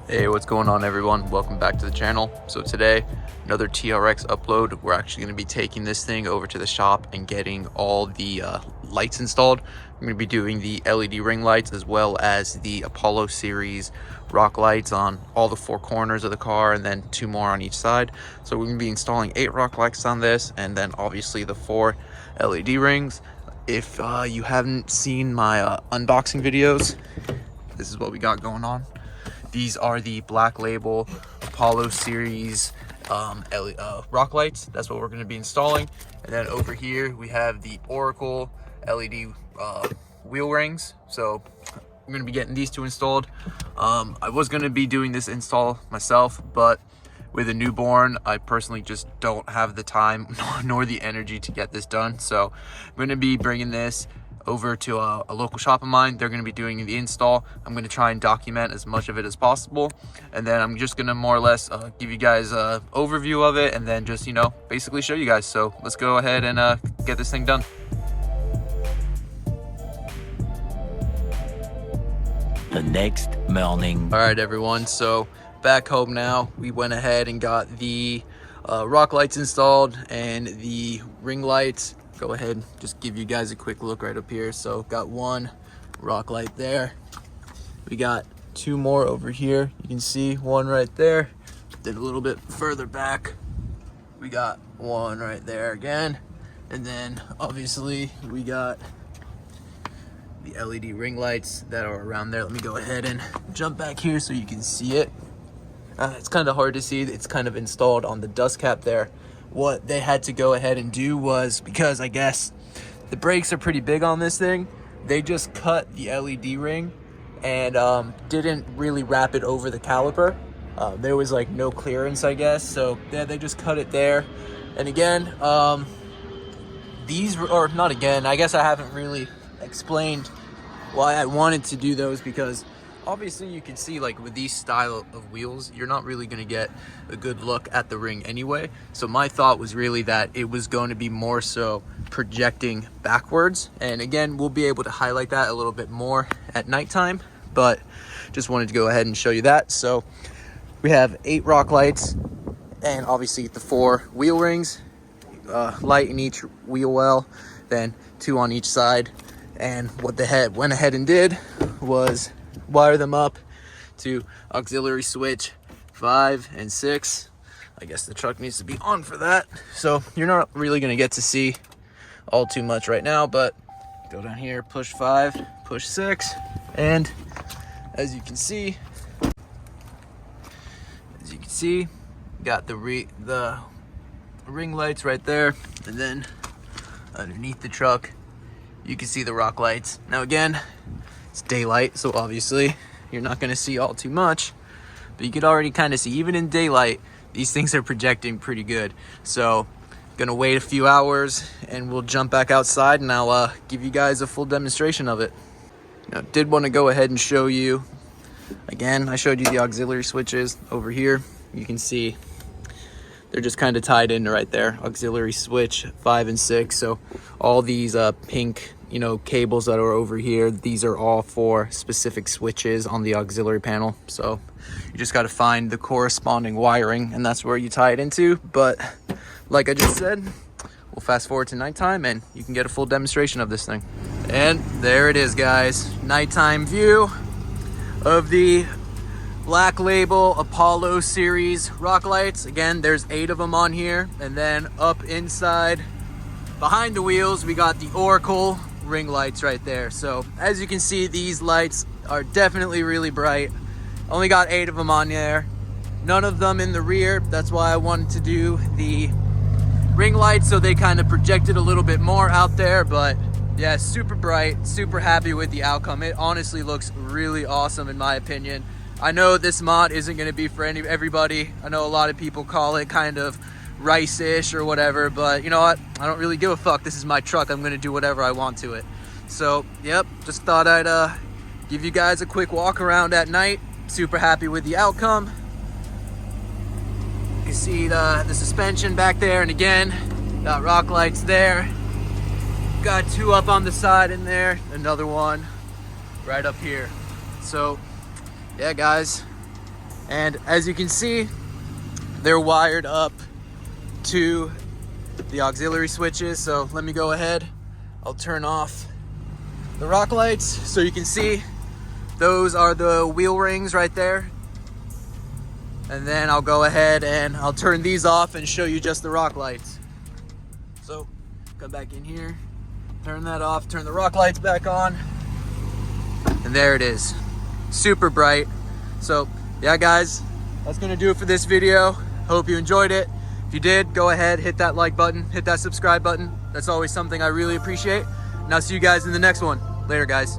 Hey, what's going on everyone? Welcome back to the channel. So today, another TRX upload. We're actually going to be taking this thing over to the shop and getting all the lights installed. I'm going to be doing the LED ring lights as well as the Apollo series rock lights on all the four corners of the car, and then 2 more on each side. So we're going to be installing 8 rock lights on this, and then obviously the 4 LED rings. If you haven't seen my unboxing videos, this is what we got going on. These are the Black Label Apollo series rock lights. That's what we're going to be installing. And then over here we have the Oracel LED wheel rings. So I'm going to be getting these 2 installed. I was going to be doing this install myself, but with a newborn, I personally just don't have the time nor the energy to get this done. So I'm going to be bringing this over to a local shop of mine. They're going to be doing the install. I'm going to try and document as much of it as possible, and then I'm just going to more or less give you guys an overview of it, and then just, you know, basically show you guys. So let's go ahead and get this thing done. The next morning. All right everyone, so back home now. We went ahead and got the rock lights installed and the ring lights. Go ahead, just give you guys a quick look right up here. So got 1 rock light there. We got 2 more over here. You can see 1 right there. Then a little bit further back, we got 1 right there again. And then obviously we got the LED ring lights that are around there. Let me go ahead and jump back here so you can see it. It's kind of hard to see. It's kind of installed on the dust cap there. What they had to go ahead and do was, because I guess the brakes are pretty big on this thing, they just cut the LED ring and didn't really wrap it over the caliper. There was like no clearance, I guess, so they just cut it there. And again, these, or not again, I guess I haven't really explained why I wanted to do those, because obviously you can see, like, with these style of wheels, you're not really going to get a good look at the ring anyway. So my thought was really that it was going to be more so projecting backwards. And again, we'll be able to highlight that a little bit more at nighttime, but just wanted to go ahead and show you that. So we have 8 rock lights and obviously the 4 wheel rings, light in each wheel well, then 2 on each side. And what they went ahead and did was wire them up to auxiliary switch 5 and 6. I guess the truck needs to be on for that, so you're not really going to get to see all too much right now, but go down here, push 5, push 6, and as you can see, got the ring lights right there. And then underneath the truck you can see the rock lights. Now again, it's daylight, so obviously you're not going to see all too much, but you could already kind of see, even in daylight, these things are projecting pretty good. So gonna wait a few hours and we'll jump back outside and I'll give you guys a full demonstration of it. Now, did want to go ahead and show you again, I showed you the auxiliary switches over here. You can see they're just kind of tied in right there, auxiliary switch 5 and 6. So all these pink, you know, cables that are over here, these are all for specific switches on the auxiliary panel. So you just got to find the corresponding wiring, and that's where you tie it into. But like I just said, we'll fast forward to nighttime and you can get a full demonstration of this thing. And there it is, guys, nighttime view of the Black Label Apollo series rock lights. Again, there's 8 of them on here, and then up inside behind the wheels we got the Oracel ring lights right there. So as you can see, these lights are definitely really bright. Only got 8 of them on there, none of them in the rear. That's why I wanted to do the ring lights, so they kind of projected a little bit more out there. But yeah, super bright, super happy with the outcome. It honestly looks really awesome in my opinion. I know this mod isn't going to be for everybody. I know a lot of people call it kind of rice-ish or whatever, but you know what? I don't really give a fuck. This is my truck. I'm going to do whatever I want to it. So, yep, just thought I'd give you guys a quick walk around at night. Super happy with the outcome. You see the suspension back there, and again, got rock lights there. got 2 up on the side in there, another one right up here. So yeah guys, and as you can see, they're wired up to the auxiliary switches. So let me go ahead, I'll turn off the rock lights so you can see those are the wheel rings right there. And then I'll go ahead and I'll turn these off and show you just the rock lights. So come back in here, turn that off, turn the rock lights back on, and there it is, super bright. So yeah guys, that's gonna do it for this video. Hope you enjoyed it. If you did, go ahead, hit that like button, hit that subscribe button. That's always something I really appreciate. And I'll see you guys in the next one. Later guys.